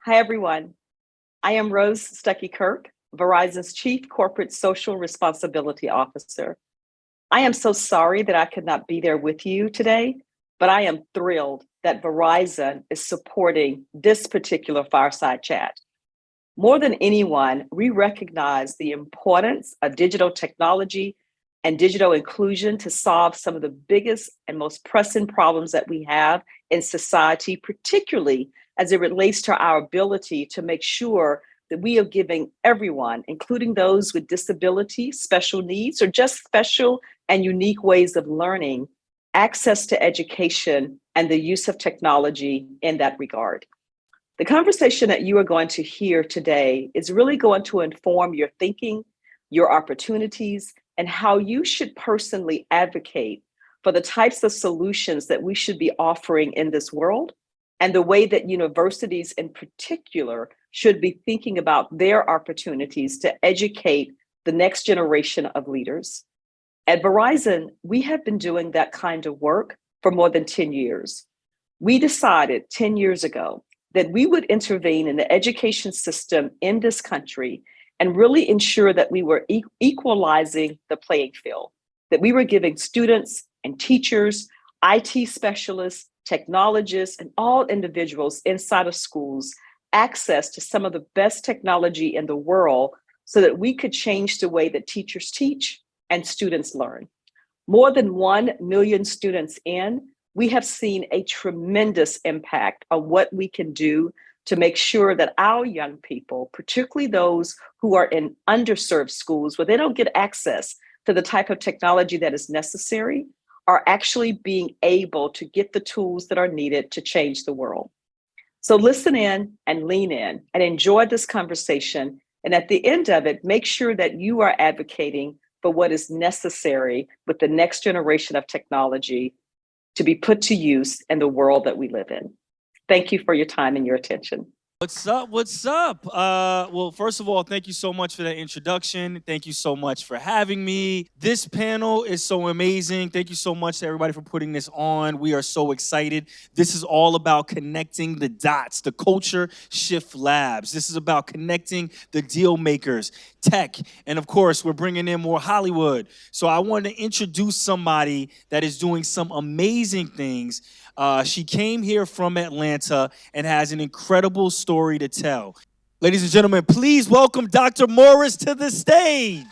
Hi, everyone. I am Rose Stuckey-Kirk, Verizon's Chief Corporate Social Responsibility Officer. I am so sorry that I could not be there with you today, but I am thrilled that Verizon is supporting this particular fireside chat. More than anyone, we recognize the importance of digital technology and digital inclusion to solve some of the biggest and most pressing problems that we have in society, particularly as it relates to our ability to make sure that we are giving everyone, including those with disabilities, special needs, or just special and unique ways of learning, access to education and the use of technology in that regard. The conversation that you are going to hear today is really going to inform your thinking, your opportunities, and how you should personally advocate for the types of solutions that we should be offering in this world, and the way that universities in particular should be thinking about their opportunities to educate the next generation of leaders. At Verizon, we have been doing that kind of work for more than 10 years. We decided 10 years ago that we would intervene in the education system in this country and really ensure that we were equalizing the playing field, that we were giving students and teachers, IT specialists, technologists, and all individuals inside of schools access to some of the best technology in the world so that we could change the way that teachers teach and students learn. More than 1 million students in, we have seen a tremendous impact on what we can do to make sure that our young people, particularly those who are in underserved schools where they don't get access to the type of technology that is necessary, are actually being able to get the tools that are needed to change the world. So listen in and lean in and enjoy this conversation. And at the end of it, make sure that you are advocating for what is necessary with the next generation of technology to be put to use in the world that we live in. Thank you for your time and your attention. What's up? What's up? Well, first of all, thank you so much for that introduction. Thank you so much for having me. This panel is so amazing. Thank you so much to everybody for putting this on. We are so excited. This is all about connecting the dots, the Culture Shift Labs. This is about connecting the deal makers, tech, and of course, we're bringing in more Hollywood. So I wanted to introduce somebody that is doing some amazing things. She came here from Atlanta and has an incredible story to tell. Ladies and gentlemen, please welcome Dr. Morris to the stage.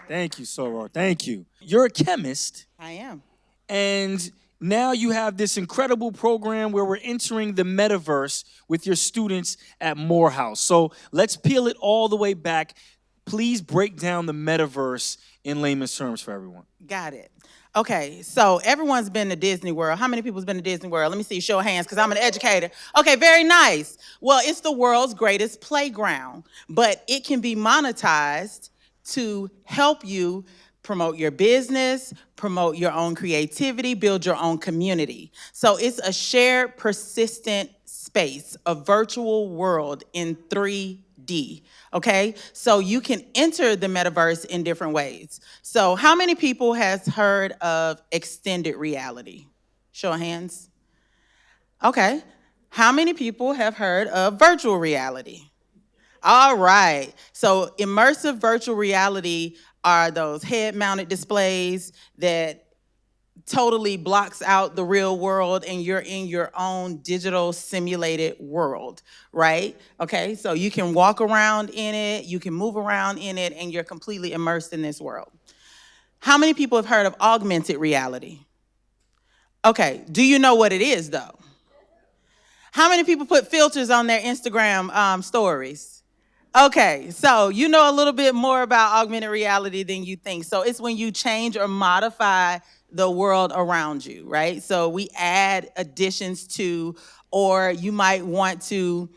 Thank you, Soror. Thank you. You're a chemist. I am. And now you have this incredible program where we're entering the metaverse with your students at Morehouse. So let's peel it all the way back. Please break down the metaverse in layman's terms for everyone. Got it. Okay, so everyone's been to Disney World. How many people's been to Disney World? Let me see, show of hands, because I'm an educator. Okay, very nice. Well, it's the world's greatest playground, but it can be monetized to help you promote your business, promote your own creativity, build your own community. So it's a shared, persistent space, a virtual world in 3D. Okay, so you can enter the metaverse in different ways. So how many people has heard of extended reality? Show of hands. Okay, how many people have heard of virtual reality? All right, so immersive virtual reality are those head-mounted displays that totally blocks out the real world and you're in your own digital simulated world, right? Okay, so you can walk around in it, you can move around in it, and you're completely immersed in this world. How many people have heard of augmented reality? Okay, do you know what it is though? How many people put filters on their Instagram stories? Okay, so you know a little bit more about augmented reality than you think. So it's when you change or modify the world around you, right? So we add additions to, or you might want to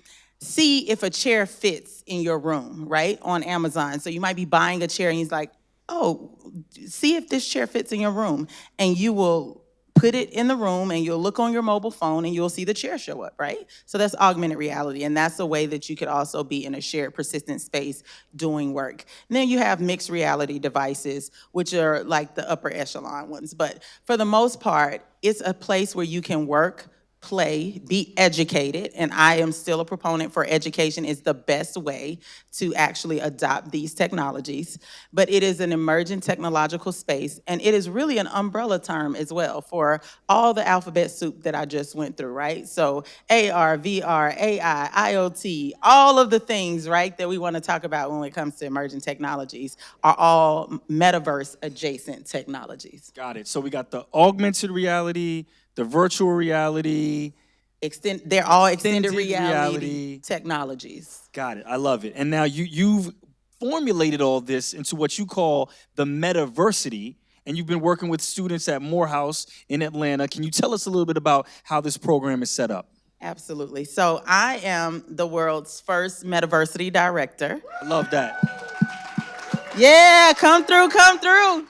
see if a chair fits in your room, right? On Amazon. So you might be buying a chair and he's like, oh, see if this chair fits in your room. And you will put it in the room and you'll look on your mobile phone and you'll see the chair show up, right? So that's augmented reality. And that's a way that you could also be in a shared persistent space doing work. And then you have mixed reality devices, which are like the upper echelon ones. But for the most part, it's a place where you can work, play, be educated, and I am still a proponent for education is the best way to actually adopt these technologies. But it is an emerging technological space, and it is really an umbrella term as well for all the alphabet soup that I just went through, right? So AR, VR, AI, IoT, all of the things, right, that we want to talk about when it comes to emerging technologies are all metaverse adjacent technologies. Got it. So we got the augmented reality, the virtual reality. They're all extended Extended reality reality. technologies. Got it. I love it. And now you've formulated all this into what you call the Metaversity, and you've been working with students at Morehouse in Atlanta. Can you tell us a little bit about how this program is set up? Absolutely. So I am the world's first Metaversity director. I love that. Yeah, come through, come through.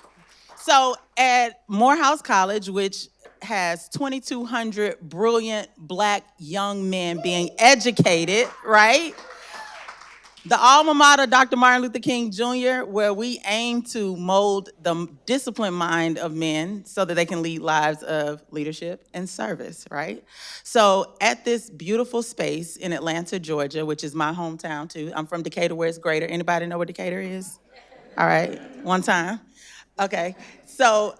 So at Morehouse College, which has 2,200 brilliant Black young men being educated, right? The alma mater, Dr. Martin Luther King Jr., where we aim to mold the disciplined mind of men so that they can lead lives of leadership and service, right? So at this beautiful space in Atlanta, Georgia, which is my hometown too. I'm from Decatur, where it's greater. Anybody know where Decatur is? All right, one time. Okay, so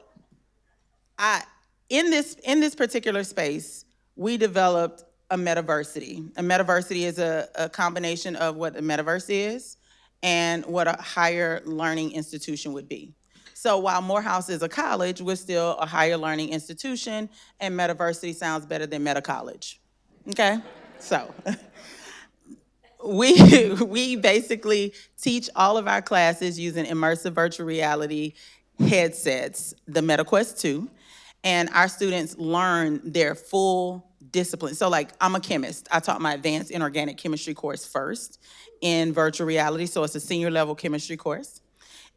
in this particular space, we developed a metaversity. A metaversity is a combination of what a metaverse is and what a higher learning institution would be. So while Morehouse is a college, we're still a higher learning institution, and metaversity sounds better than meta college. Okay? So we basically teach all of our classes using immersive virtual reality headsets, the MetaQuest 2, and our students learn their full discipline. So like, I'm a chemist. I taught my advanced inorganic chemistry course first in virtual reality, so it's a senior level chemistry course.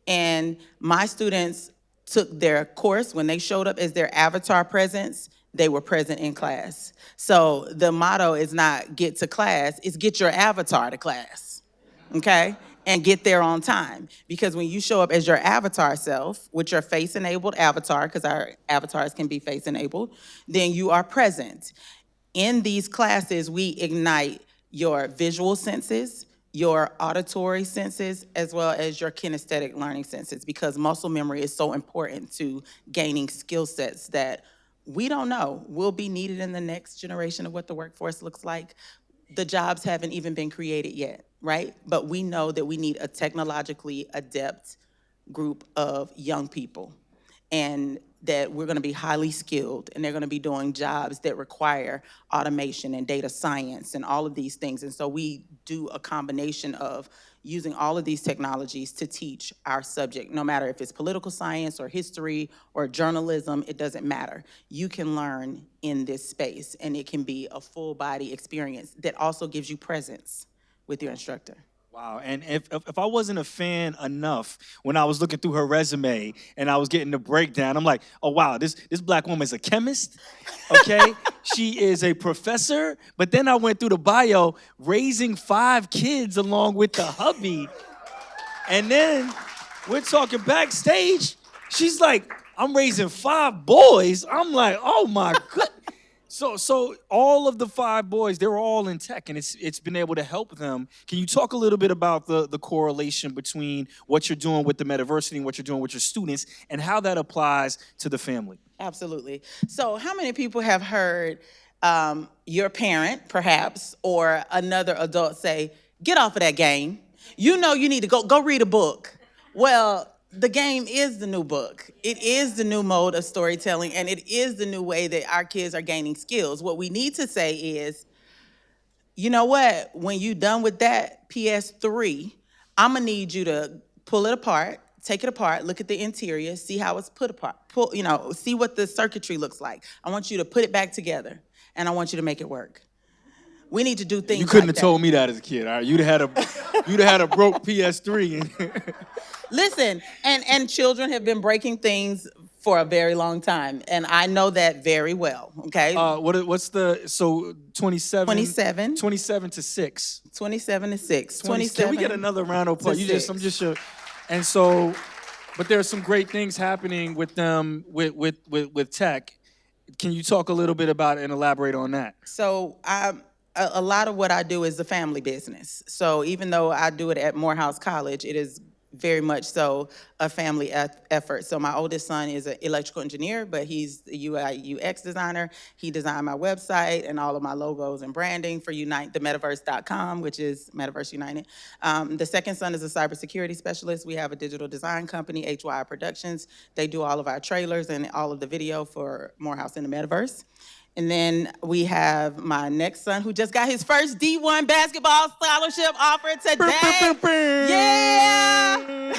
And my students took their course. When they showed up as their avatar presence, they were present in class. So the motto is not get to class, it's get your avatar to class, okay? And get there on time. Because when you show up as your avatar self, with your face-enabled avatar, because our avatars can be face-enabled, then you are present. In these classes, we ignite your visual senses, your auditory senses, as well as your kinesthetic learning senses, because muscle memory is so important to gaining skill sets that we don't know will be needed in the next generation of what the workforce looks like. The jobs haven't even been created yet, right? But we know that we need a technologically adept group of young people, and that we're gonna be highly skilled, and they're gonna be doing jobs that require automation and data science and all of these things. And so we do a combination of using all of these technologies to teach our subject, no matter if it's political science or history or journalism, it doesn't matter. You can learn in this space, and it can be a full body experience that also gives you presence with your instructor. Wow, and if I wasn't a fan enough when I was looking through her resume and I was getting the breakdown, I'm like, oh wow, this Black woman is a chemist, okay? She is a professor, but then I went through the bio, raising 5 kids along with the hubby, and then we're talking backstage, she's like, I'm raising 5 boys. I'm like, oh my goodness. So all of the 5 boys, they're all in tech, and it's been able to help them. Can you talk a little bit about the correlation between what you're doing with the Metaversity and what you're doing with your students, and how that applies to the family? Absolutely. So how many people have heard your parent, perhaps, or another adult say, get off of that game. You know you need to go read a book. Well, the game is the new book. It is the new mode of storytelling, and it is the new way that our kids are gaining skills. What we need to say is, you know what? When you're done with that PS3, I'm gonna need you to pull it apart, take it apart, look at the interior, see how it's put apart, see what the circuitry looks like. I want you to put it back together, and I want you to make it work. We need to do things. You couldn't like have told me that as a kid. All right? You'd have had a broke PS3. Listen, and children have been breaking things for a very long time. And I know that very well, okay? What's the, so 27? 27. 27 to 6. 27 to 6. 20, can we get another round of applause? I'm just sure. And so, but there's some great things happening with them, with tech. Can you talk a little bit about it and elaborate on that? So a lot of what I do is a family business. So even though I do it at Morehouse College, it is very much so a family effort. So my oldest son is an electrical engineer, but he's the UI UX designer. He designed my website and all of my logos and branding for themetaverse.com, which is Metaverse United. The second son is a cybersecurity specialist. We have a digital design company, HY Productions. They do all of our trailers and all of the video for Morehouse in the Metaverse. And then we have my next son who just got his first D1 basketball scholarship offer today. Yeah!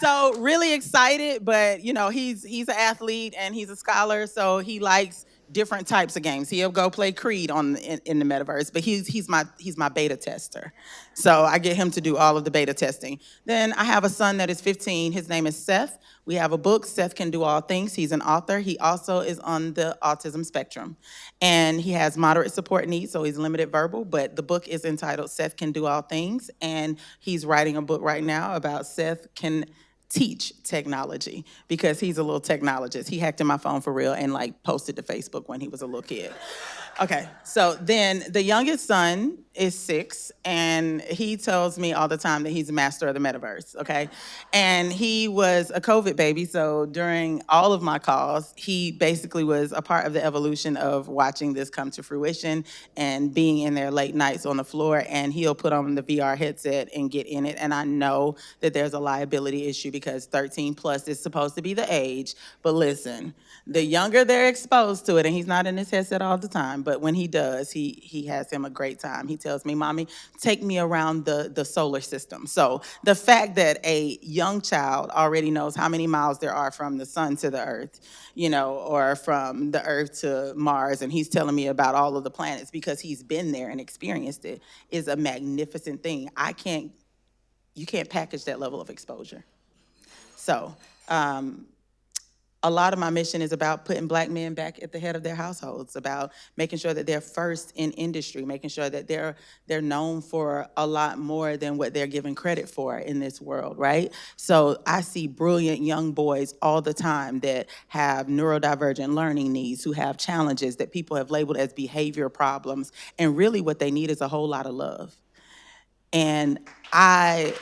So really excited, but you know, he's an athlete and he's a scholar, so he likes different types of games. He'll go play Creed in the Metaverse, but he's my beta tester. So I get him to do all of the beta testing. Then I have a son that is 15. His name is Seth. We have a book, Seth Can Do All Things. He's an author. He also is on the autism spectrum. And he has moderate support needs, so he's limited verbal, but the book is entitled Seth Can Do All Things. And he's writing a book right now about Seth can teach technology because he's a little technologist. He hacked in my phone for real and like posted to Facebook when he was a little kid. Okay, so then the youngest son is 6, and he tells me all the time that he's a master of the metaverse, okay? And he was a COVID baby, so during all of my calls, he basically was a part of the evolution of watching this come to fruition and being in there late nights on the floor, and he'll put on the VR headset and get in it, and I know that there's a liability issue because 13 plus is supposed to be the age, but listen, the younger they're exposed to it, and he's not in his headset all the time, but when he does, he has him a great time. He tells me, Mommy, take me around the solar system. So the fact that a young child already knows how many miles there are from the sun to the earth, you know, or from the earth to Mars, and he's telling me about all of the planets because he's been there and experienced it, is a magnificent thing. You can't package that level of exposure. So, a lot of my mission is about putting Black men back at the head of their households, about making sure that they're first in industry, making sure that they're known for a lot more than what they're given credit for in this world, right? So I see brilliant young boys all the time that have neurodivergent learning needs, who have challenges that people have labeled as behavior problems, and really what they need is a whole lot of love. And I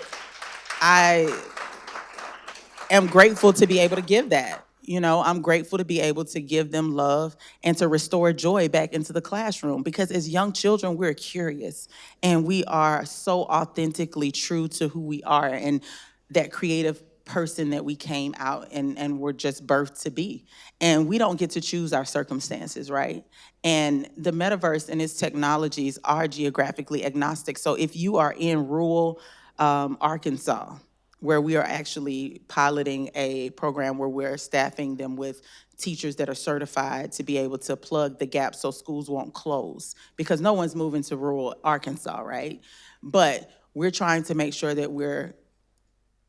am grateful to be able to give that. You know, I'm grateful to be able to give them love and to restore joy back into the classroom, because as young children, we're curious and we are so authentically true to who we are and that creative person that we came out and were just birthed to be. And we don't get to choose our circumstances, right? And the metaverse and its technologies are geographically agnostic. So if you are in rural Arkansas, where we are actually piloting a program where we're staffing them with teachers that are certified to be able to plug the gaps so schools won't close, because no one's moving to rural Arkansas, right? But we're trying to make sure that we're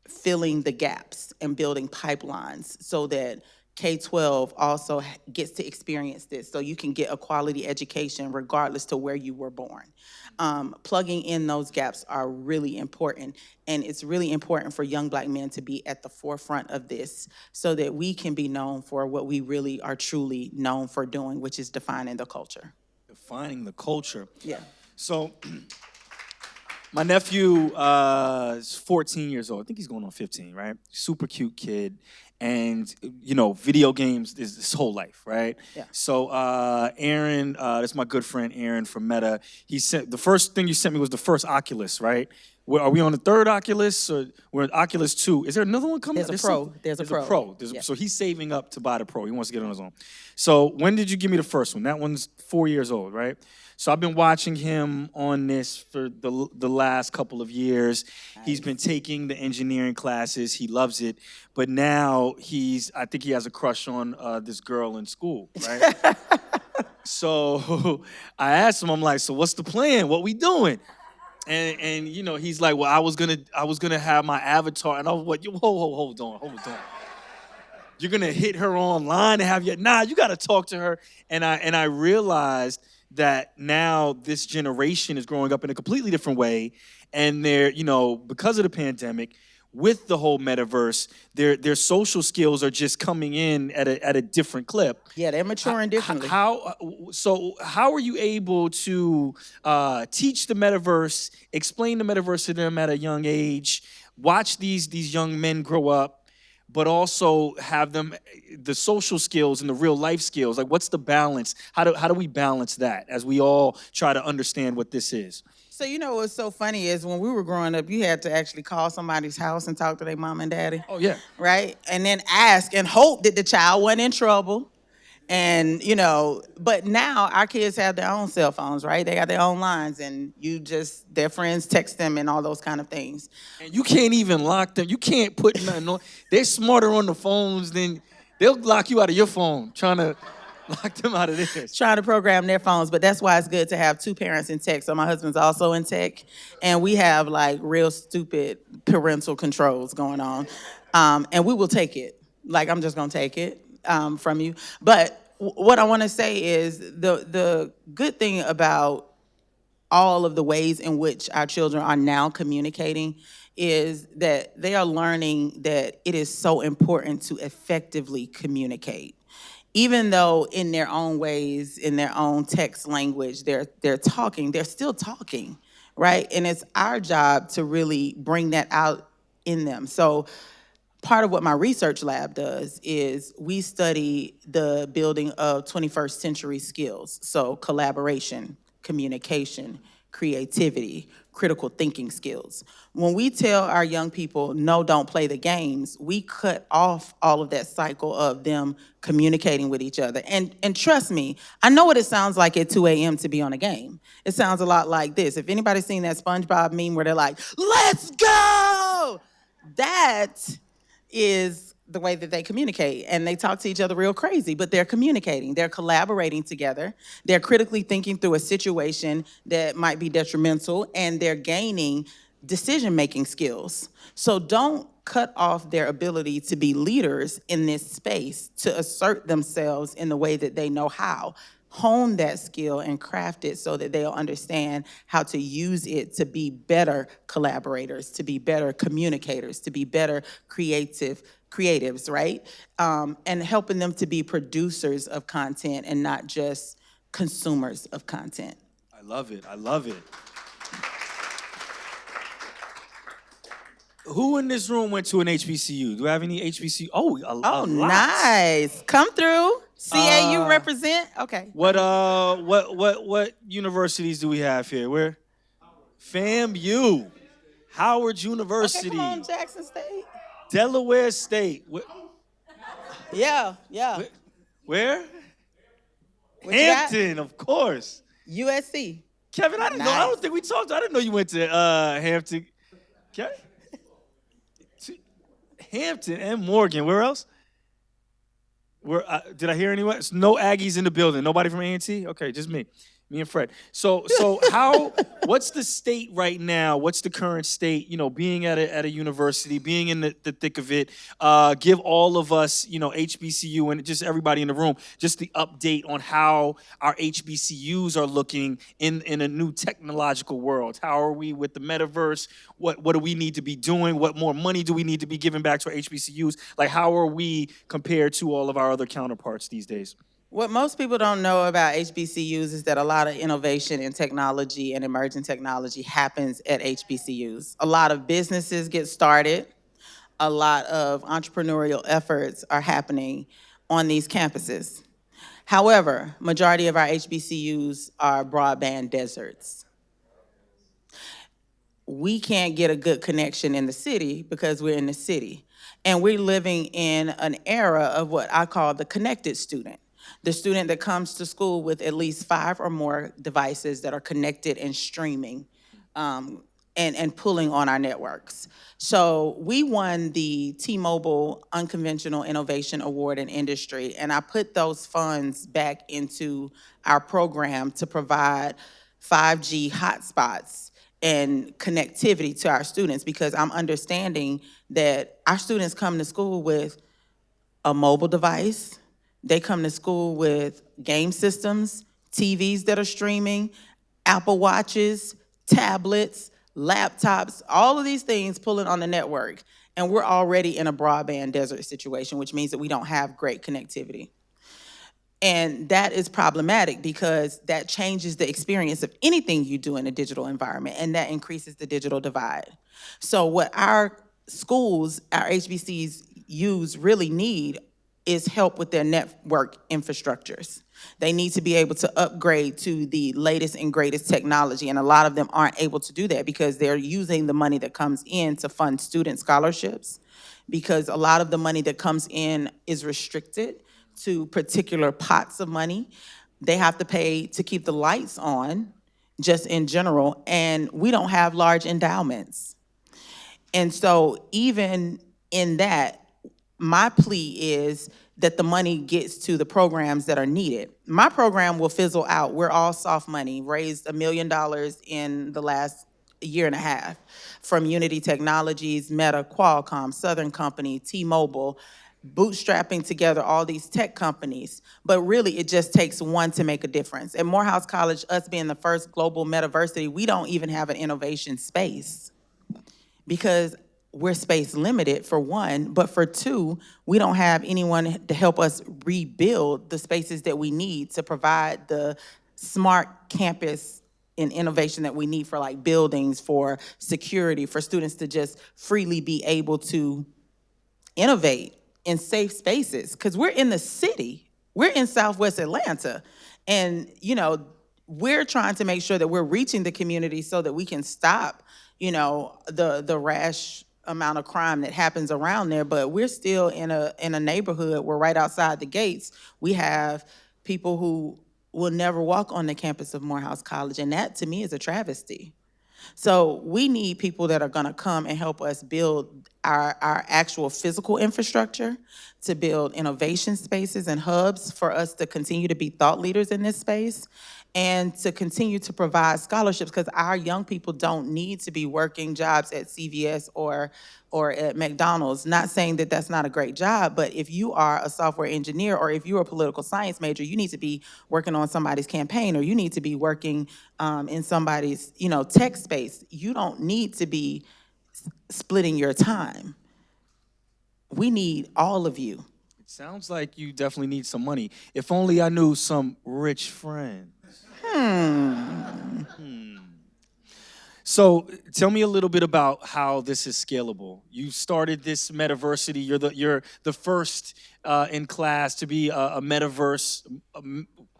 filling the gaps and building pipelines so that K-12 also gets to experience this, so you can get a quality education regardless to where you were born. Plugging in those gaps are really important, and it's really important for young Black men to be at the forefront of this so that we can be known for what we really are truly known for doing, which is defining the culture. Defining the culture. Yeah. So my nephew is 14 years old. I think he's going on 15, right? Super cute kid. And, you know, video games is his whole life, right? Yeah. So Aaron, that's my good friend Aaron from Meta. He sent, the first thing you sent me was the first Oculus, right? Are we on the third Oculus, or we're at Oculus 2? Is there another one coming? There's a Pro. There's a Pro. Yeah. So he's saving up to buy the Pro. He wants to get on his own. So when did you give me the first one? That one's 4 years old, right? So I've been watching him on this for the last couple of years. Nice. He's been taking the engineering classes. He loves it. But now I think he has a crush on this girl in school, right? So I asked him, I'm like, so what's the plan? What we doing? And you know, he's like, well, I was gonna have my avatar, and I was like, hold on. you're gonna hit her online and have you. Nah, you got to talk to her. And I realized that now this generation is growing up in a completely different way, and they're because of the pandemic, with the whole metaverse, their social skills are just coming in at a different clip. Yeah, they're maturing differently. How are you able to teach the metaverse, explain the metaverse to them at a young age, watch these young men grow up, but also have them the social skills and the real life skills? Like, what's the balance? How do we balance that as we all try to understand what this is? So what's so funny is when we were growing up, you had to actually call somebody's house and talk to their mom and daddy. Oh yeah. Right? And then ask and hope that the child wasn't in trouble. And, but now our kids have their own cell phones, right? They got their own lines, and their friends text them and all those kind of things. And you can't even lock them. You can't put nothing on. They're smarter on the phones than they'll lock you out of your phone, trying to lock them out of theirs. Trying to program their phones, but that's why it's good to have two parents in tech. So my husband's also in tech, and we have like real stupid parental controls going on. And we will take it. Like, I'm just gonna take it from you. But what I wanna say is the good thing about all of the ways in which our children are now communicating is that they are learning that it is so important to effectively communicate. Even though in their own ways, in their own text language, they're talking, they're still talking, right? And it's our job to really bring that out in them. So part of what my research lab does is we study the building of 21st century skills. So collaboration, communication, creativity, critical thinking skills. When we tell our young people, no, don't play the games, we cut off all of that cycle of them communicating with each other. And trust me, I know what it sounds like at 2 a.m. to be on a game. It sounds a lot like this. If anybody's seen that SpongeBob meme where they're like, let's go! That is the way that they communicate, and they talk to each other real crazy, but they're communicating, they're collaborating together, they're critically thinking through a situation that might be detrimental, and they're gaining decision-making skills. So don't cut off their ability to be leaders in this space, to assert themselves in the way that they know how. Hone that skill and craft it so that they'll understand how to use it to be better collaborators, to be better communicators, to be better creatives, right? And helping them to be producers of content and not just consumers of content. I love it. I love it. Who in this room went to an HBCU? Do we have any HBCU? Oh, a lot. Nice. Come through. CAU represent. Okay. What universities do we have here? Where? FAMU, Howard University. Okay, come on, Jackson State. Delaware State. Yeah. Where? What Hampton, of course. USC. Kevin, I didn't know. I don't think we talked. I didn't know you went to Hampton. Kevin? Hampton and Morgan. Where else? Did I hear anyone? No Aggies in the building. Nobody from A&T? Okay, just me and Fred. So what's the state right now? What's the current state, being at a university, being in the thick of it? Give all of us, HBCU and just everybody in the room, just the update on how our HBCUs are looking in a new technological world. How are we with the metaverse? What do we need to be doing? What more money do we need to be giving back to our HBCUs? Like, how are we compared to all of our other counterparts these days? What most people don't know about HBCUs is that a lot of innovation in technology and emerging technology happens at HBCUs. A lot of businesses get started. A lot of entrepreneurial efforts are happening on these campuses. However, majority of our HBCUs are broadband deserts. We can't get a good connection in the city because we're in the city. And we're living in an era of what I call the connected student. The student that comes to school with at least 5 or more devices that are connected and streaming and pulling on our networks. So we won the T-Mobile Unconventional Innovation Award in Industry, and I put those funds back into our program to provide 5G hotspots and connectivity to our students, because I'm understanding that our students come to school with a mobile device. They come to school with game systems, TVs that are streaming, Apple Watches, tablets, laptops, all of these things pulling on the network. And we're already in a broadband desert situation, which means that we don't have great connectivity. And that is problematic because that changes the experience of anything you do in a digital environment, and that increases the digital divide. So what our schools, our HBCUs really need is help with their network infrastructures. They need to be able to upgrade to the latest and greatest technology, and a lot of them aren't able to do that because they're using the money that comes in to fund student scholarships, because a lot of the money that comes in is restricted to particular pots of money. They have to pay to keep the lights on, just in general, and we don't have large endowments. And so even in that, my plea is that the money gets to the programs that are needed. My program will fizzle out. We're all soft money, raised $1 million in the last year and a half from Unity Technologies, Meta, Qualcomm, Southern Company, T-Mobile, bootstrapping together all these tech companies. But really, it just takes one to make a difference. At Morehouse College, us being the first global metaversity, we don't even have an innovation space because we're space limited, for one, but for two, we don't have anyone to help us rebuild the spaces that we need to provide the smart campus and innovation that we need for like buildings, for security, for students to just freely be able to innovate in safe spaces, because we're in the city. We're in Southwest Atlanta. And, we're trying to make sure that we're reaching the community so that we can stop, the rash amount of crime that happens around there. But we're still in a neighborhood where right outside the gates, we have people who will never walk on the campus of Morehouse College. And that, to me, is a travesty. So we need people that are gonna come and help us build our actual physical infrastructure, to build innovation spaces and hubs for us to continue to be thought leaders in this space, and to continue to provide scholarships, because our young people don't need to be working jobs at CVS or at McDonald's. Not saying that that's not a great job, but if you are a software engineer or if you're a political science major, you need to be working on somebody's campaign, or you need to be working in somebody's tech space. You don't need to be splitting your time. We need all of you. It sounds like you definitely need some money. If only I knew some rich friends. So tell me a little bit about how this is scalable. You started this Metaversity. You're the first in class to be a Metaverse.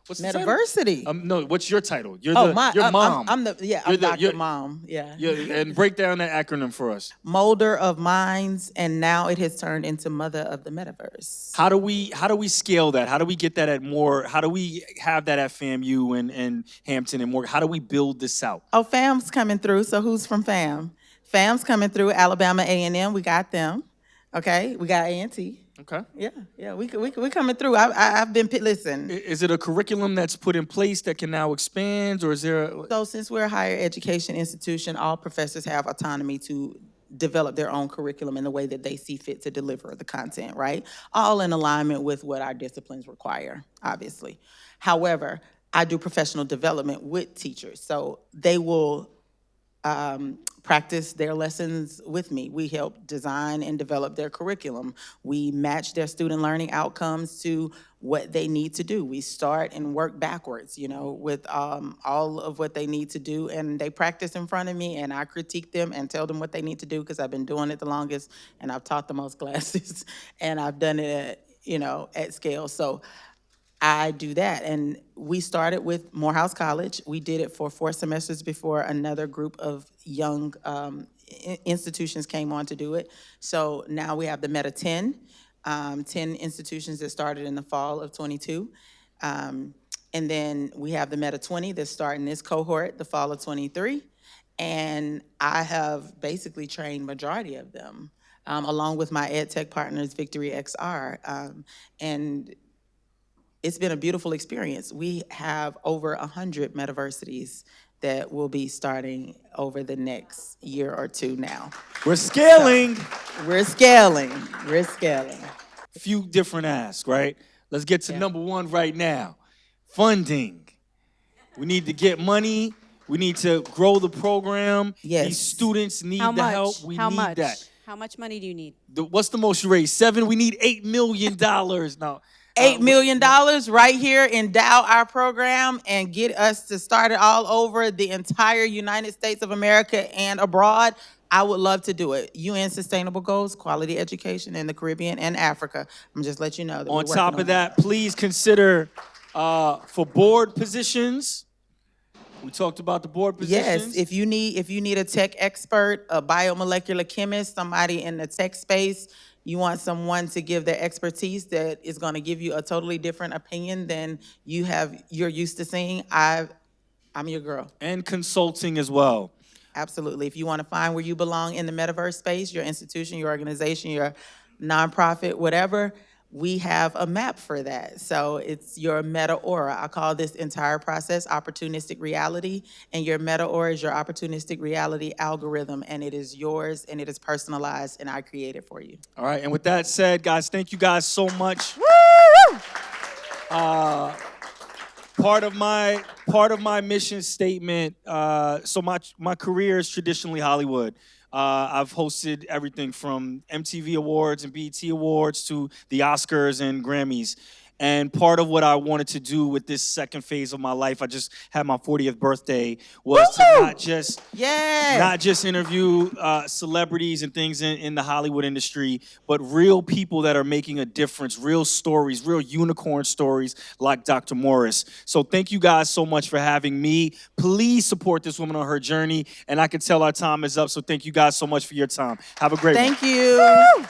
What's the title? Metaversity. No, what's your title? You're your mom. I'm Dr. Mom. Yeah. And break down that acronym for us. Molder of minds, and now it has turned into Mother of the Metaverse. How do we scale that? How do we get that at more? How do we have that at FAMU and Hampton and more? How do we build this out? Oh, FAM's coming through. So who's from FAM? FAM's coming through. Alabama A&M, we got them. Okay, we got A&T. Okay. Yeah, we coming through. I've been, listen. Is it a curriculum that's put in place that can now expand, or is there So since we're a higher education institution, all professors have autonomy to develop their own curriculum in the way that they see fit to deliver the content, right? All in alignment with what our disciplines require, obviously. However, I do professional development with teachers, so they will practice their lessons with me. We help design and develop their curriculum. We match their student learning outcomes to what they need to do. We start and work backwards, with all of what they need to do, and they practice in front of me, and I critique them and tell them what they need to do, because I've been doing it the longest, and I've taught the most classes, and I've done it at scale. So I do that. And we started with Morehouse College. We did it for 4 semesters before another group of young institutions came on to do it. So now we have the Meta 10 institutions that started in the fall of 22. And then we have the Meta 20 that's starting this cohort, the fall of 23. And I have basically trained majority of them, along with my ed tech partners, Victory XR. And it's been a beautiful experience. We have over 100 metaversities that will be starting over the next year or two now. We're scaling. So we're scaling. few different asks, right? Let's get to number one right now. Funding. We need to get money. We need to grow the program. Yes. These students need How the much? help. We How need much? that. How much money do you need? What's the most you raised? 7? We need $8 million. No. $8 million right here, endow our program and get us to start it all over the entire United States of America and abroad. I would love to do it. UN Sustainable Goals, quality education in the Caribbean and Africa. I'm just let you know that On we're working top on of that, please consider for board positions. We talked about the board positions. Yes, if you need a tech expert, a biomolecular chemist, somebody in the tech space, you want someone to give their expertise that is going to give you a totally different opinion than you're used to seeing. I'm your girl. And consulting as well. Absolutely. If you want to find where you belong in the metaverse space, your institution, your organization, your nonprofit, whatever, we have a map for that. So it's your meta aura. I call this entire process opportunistic reality, and your meta aura is your opportunistic reality algorithm, and it is yours, and it is personalized, and I create it for you. All right, and with that said, guys, thank you guys so much. Part of my mission statement. So my career is traditionally Hollywood. I've hosted everything from MTV Awards and BET Awards to the Oscars and Grammys. And part of what I wanted to do with this second phase of my life, I just had my 40th birthday, was to not just interview celebrities and things in the Hollywood industry, but real people that are making a difference, real stories, real unicorn stories like Dr. Morris. So thank you guys so much for having me. Please support this woman on her journey. And I can tell our time is up, so thank you guys so much for your time. Have a great one. Thank you.